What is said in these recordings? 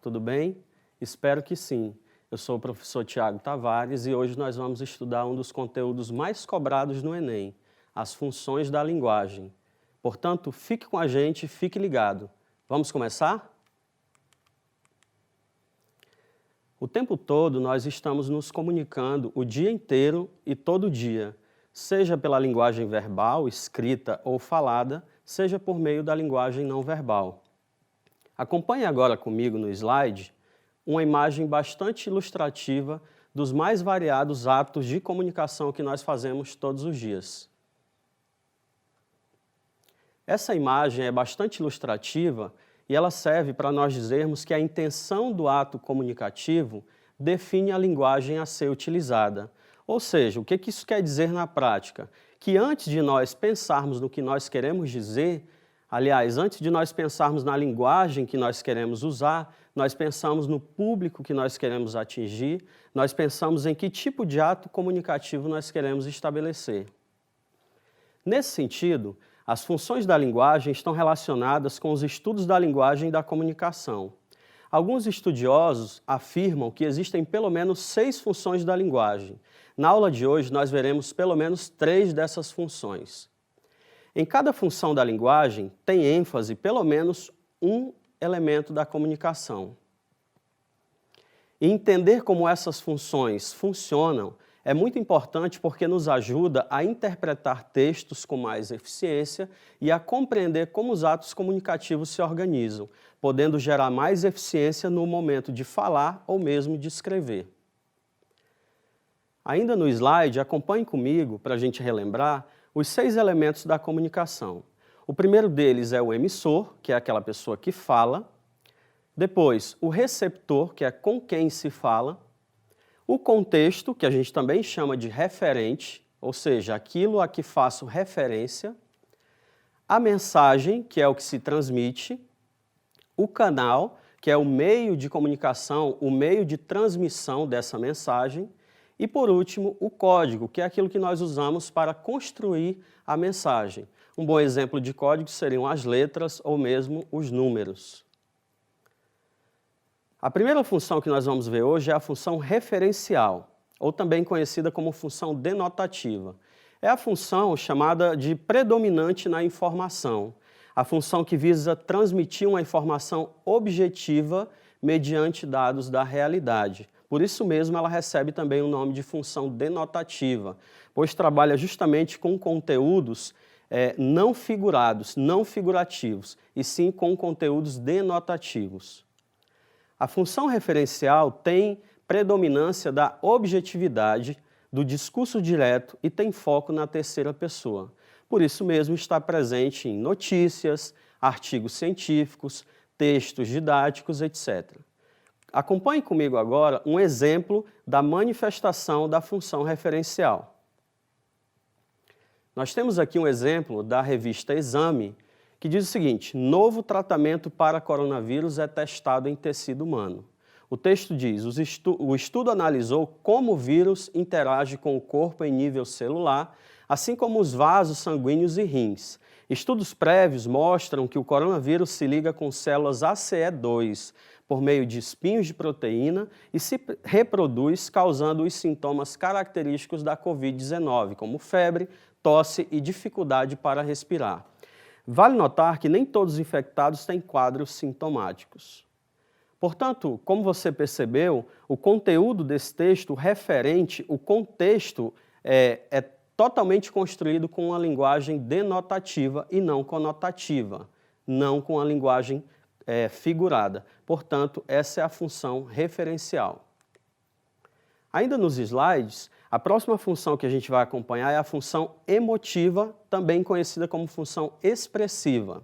tudo bem? Espero que sim. Eu sou o professor Tiago Tavares e hoje nós vamos estudar um dos conteúdos mais cobrados no Enem, as funções da linguagem. Portanto, fique com a gente, fique ligado. Vamos começar? O tempo todo nós estamos nos comunicando o dia inteiro e todo dia, seja pela linguagem verbal, escrita ou falada, seja por meio da linguagem não verbal. Acompanhe agora comigo no slide uma imagem bastante ilustrativa dos mais variados atos de comunicação que nós fazemos todos os dias. Essa imagem é bastante ilustrativa e ela serve para nós dizermos que a intenção do ato comunicativo define a linguagem a ser utilizada. Ou seja, o que isso quer dizer na prática? Que antes de nós pensarmos no que nós queremos dizer, aliás, antes de nós pensarmos na linguagem que nós queremos usar, nós pensamos no público que nós queremos atingir, nós pensamos em que tipo de ato comunicativo nós queremos estabelecer. Nesse sentido, as funções da linguagem estão relacionadas com os estudos da linguagem e da comunicação. Alguns estudiosos afirmam que existem pelo menos 6 funções da linguagem. Na aula de hoje, nós veremos pelo menos 3 dessas funções. Em cada função da linguagem, tem ênfase pelo menos um elemento da comunicação. E entender como essas funções funcionam é muito importante porque nos ajuda a interpretar textos com mais eficiência e a compreender como os atos comunicativos se organizam, podendo gerar mais eficiência no momento de falar ou mesmo de escrever. Ainda no slide, acompanhe comigo para a gente relembrar os 6 elementos da comunicação. O primeiro deles é o emissor, que é aquela pessoa que fala. Depois, o receptor, que é com quem se fala. O contexto, que a gente também chama de referente, ou seja, aquilo a que faço referência. A mensagem, que é o que se transmite. O canal, que é o meio de comunicação, o meio de transmissão dessa mensagem. E, por último, o código, que é aquilo que nós usamos para construir a mensagem. Um bom exemplo de código seriam as letras ou mesmo os números. A primeira função que nós vamos ver hoje é a função referencial, ou também conhecida como função denotativa. É a função chamada de predominante na informação, a função que visa transmitir uma informação objetiva mediante dados da realidade. Por isso mesmo, ela recebe também o nome de função denotativa, pois trabalha justamente com conteúdos não figurados, não figurativos, e sim com conteúdos denotativos. A função referencial tem predominância da objetividade, do discurso direto e tem foco na terceira pessoa. Por isso mesmo, está presente em notícias, artigos científicos, textos didáticos, etc. Acompanhe comigo agora um exemplo da manifestação da função referencial. Nós temos aqui um exemplo da revista Exame, que diz o seguinte: novo tratamento para coronavírus é testado em tecido humano. O texto diz: o estudo analisou como o vírus interage com o corpo em nível celular, assim como os vasos sanguíneos e rins. Estudos prévios mostram que o coronavírus se liga com células ACE2, por meio de espinhos de proteína e se reproduz causando os sintomas característicos da Covid-19, como febre, tosse e dificuldade para respirar. Vale notar que nem todos os infectados têm quadros sintomáticos. Portanto, como você percebeu, o conteúdo desse texto referente, o contexto é totalmente construído com uma linguagem denotativa e não conotativa, não com a linguagem figurada. Portanto, essa é a função referencial. Ainda nos slides, a próxima função que a gente vai acompanhar é a função emotiva, também conhecida como função expressiva.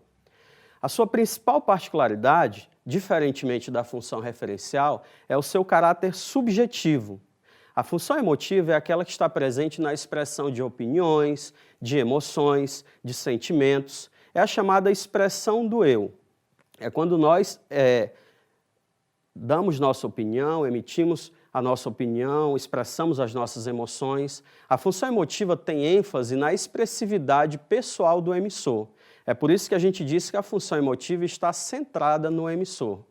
A sua principal particularidade, diferentemente da função referencial, é o seu caráter subjetivo. A função emotiva é aquela que está presente na expressão de opiniões, de emoções, de sentimentos. É a chamada expressão do eu. É quando nós damos nossa opinião, emitimos a nossa opinião, expressamos as nossas emoções. A função emotiva tem ênfase na expressividade pessoal do emissor. É por isso que a gente diz que a função emotiva está centrada no emissor.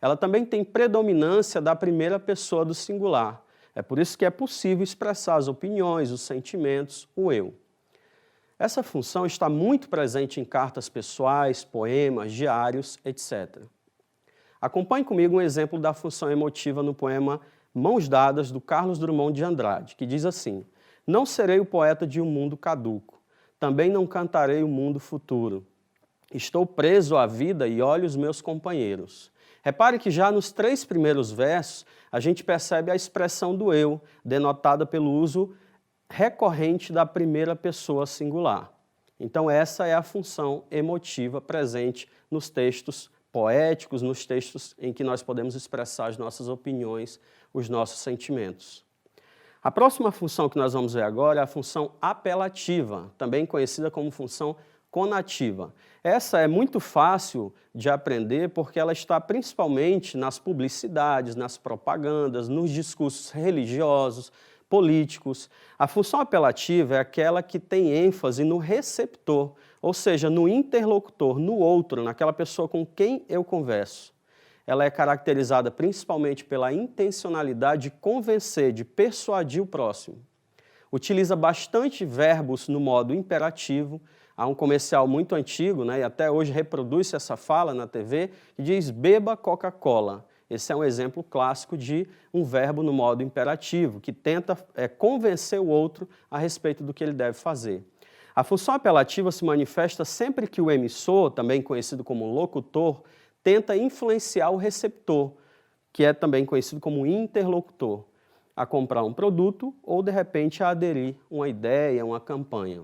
ela também tem predominância da primeira pessoa do singular. É por isso que é possível expressar as opiniões, os sentimentos, o eu. Essa função está muito presente em cartas pessoais, poemas, diários, etc. Acompanhe comigo um exemplo da função emotiva no poema Mãos Dadas, do Carlos Drummond de Andrade, que diz assim: não serei o poeta de um mundo caduco, também não cantarei o mundo futuro. Estou preso à vida e olho os meus companheiros. Repare que já nos 3 primeiros versos a gente percebe a expressão do eu, denotada pelo uso recorrente da primeira pessoa singular. Então essa é a função emotiva presente nos textos poéticos, nos textos em que nós podemos expressar as nossas opiniões, os nossos sentimentos. A próxima função que nós vamos ver agora é a função apelativa, também conhecida como função conativa. Essa é muito fácil de aprender porque ela está principalmente nas publicidades, nas propagandas, nos discursos religiosos, políticos. A função apelativa é aquela que tem ênfase no receptor, ou seja, no interlocutor, no outro, naquela pessoa com quem eu converso. Ela é caracterizada principalmente pela intencionalidade de convencer, de persuadir o próximo. Utiliza bastante verbos no modo imperativo. Há um comercial muito antigo, e até hoje reproduz essa fala na TV, que diz beba Coca-Cola. Esse é um exemplo clássico de um verbo no modo imperativo, que tenta convencer o outro a respeito do que ele deve fazer. A função apelativa se manifesta sempre que o emissor, também conhecido como locutor, tenta influenciar o receptor, que é também conhecido como interlocutor, a comprar um produto ou, de repente, a aderir uma ideia, uma campanha.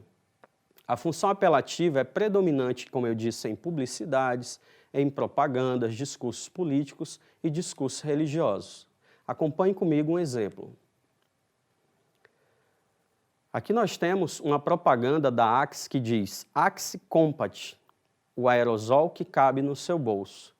A função apelativa é predominante, como eu disse, em publicidades, em propagandas, discursos políticos e discursos religiosos. Acompanhe comigo um exemplo. Aqui nós temos uma propaganda da Axe que diz Axe Compat, o aerosol que cabe no seu bolso.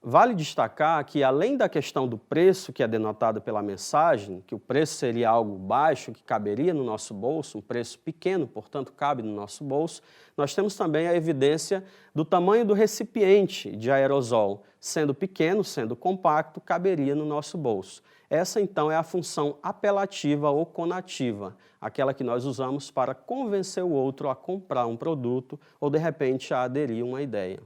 Vale destacar que, além da questão do preço, que é denotado pela mensagem, que o preço seria algo baixo, que caberia no nosso bolso, um preço pequeno, portanto, cabe no nosso bolso, nós temos também a evidência do tamanho do recipiente de aerosol. Sendo pequeno, sendo compacto, caberia no nosso bolso. Essa, então, é a função apelativa ou conativa, aquela que nós usamos para convencer o outro a comprar um produto ou, de repente, a aderir a uma ideia.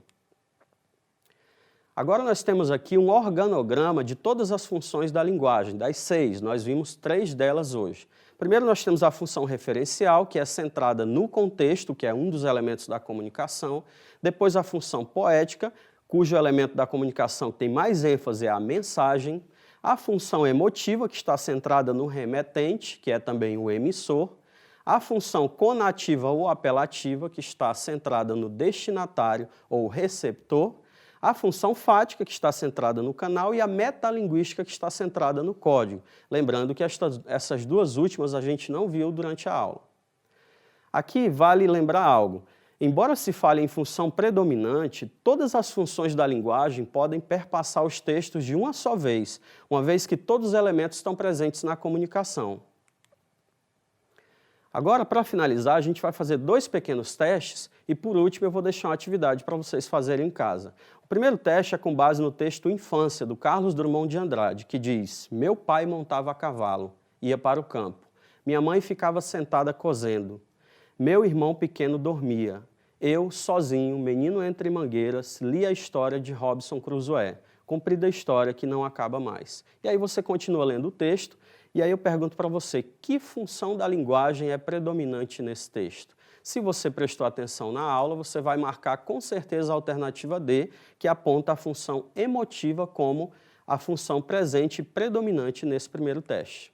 Agora nós temos aqui um organograma de todas as funções da linguagem, das 6, nós vimos 3 delas hoje. Primeiro nós temos a função referencial, que é centrada no contexto, que é um dos elementos da comunicação. Depois a função poética, cujo elemento da comunicação que tem mais ênfase é a mensagem. A função emotiva, que está centrada no remetente, que é também o emissor. A função conativa ou apelativa, que está centrada no destinatário ou receptor. A função fática, que está centrada no canal, e a metalinguística, que está centrada no código. Lembrando que essas duas últimas a gente não viu durante a aula. Aqui vale lembrar algo. Embora se fale em função predominante, todas as funções da linguagem podem perpassar os textos de uma só vez, uma vez que todos os elementos estão presentes na comunicação. Agora, para finalizar, a gente vai fazer 2 pequenos testes e, por último, eu vou deixar uma atividade para vocês fazerem em casa. O primeiro teste é com base no texto Infância, do Carlos Drummond de Andrade, que diz: meu pai montava a cavalo, ia para o campo. Minha mãe ficava sentada cosendo. Meu irmão pequeno dormia. Eu, sozinho, menino entre mangueiras, li a história de Robinson Crusoe. Comprida história que não acaba mais. E aí você continua lendo o texto, e aí eu pergunto para você, que função da linguagem é predominante nesse texto? Se você prestou atenção na aula, você vai marcar com certeza a alternativa D, que aponta a função emotiva como a função presente e predominante nesse primeiro teste.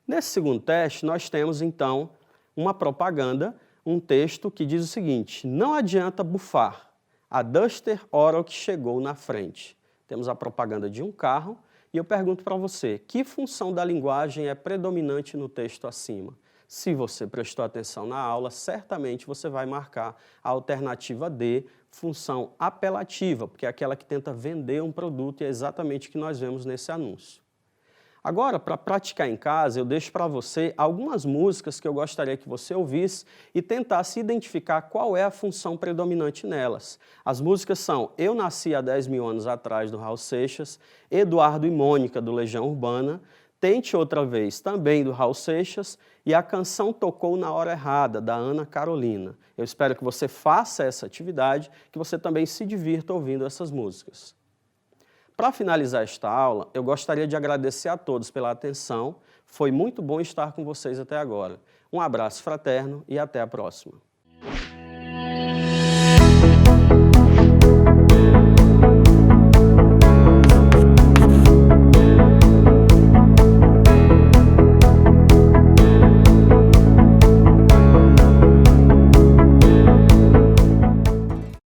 Nesse segundo teste, nós temos então uma propaganda, um texto que diz o seguinte: não adianta bufar, a Duster Oroch chegou na frente. Temos a propaganda de um carro e eu pergunto para você, que função da linguagem é predominante no texto acima? Se você prestou atenção na aula, certamente você vai marcar a alternativa D, função apelativa, porque é aquela que tenta vender um produto e é exatamente o que nós vemos nesse anúncio. Agora, para praticar em casa, eu deixo para você algumas músicas que eu gostaria que você ouvisse e tentasse identificar qual é a função predominante nelas. As músicas são Eu Nasci há 10 mil anos atrás, do Raul Seixas, Eduardo e Mônica, do Legião Urbana, Tente Outra Vez, também do Raul Seixas, e A Canção Tocou na Hora Errada, da Ana Carolina. Eu espero que você faça essa atividade, que você também se divirta ouvindo essas músicas. Para finalizar esta aula, eu gostaria de agradecer a todos pela atenção. Foi muito bom estar com vocês até agora. Um abraço fraterno e até a próxima.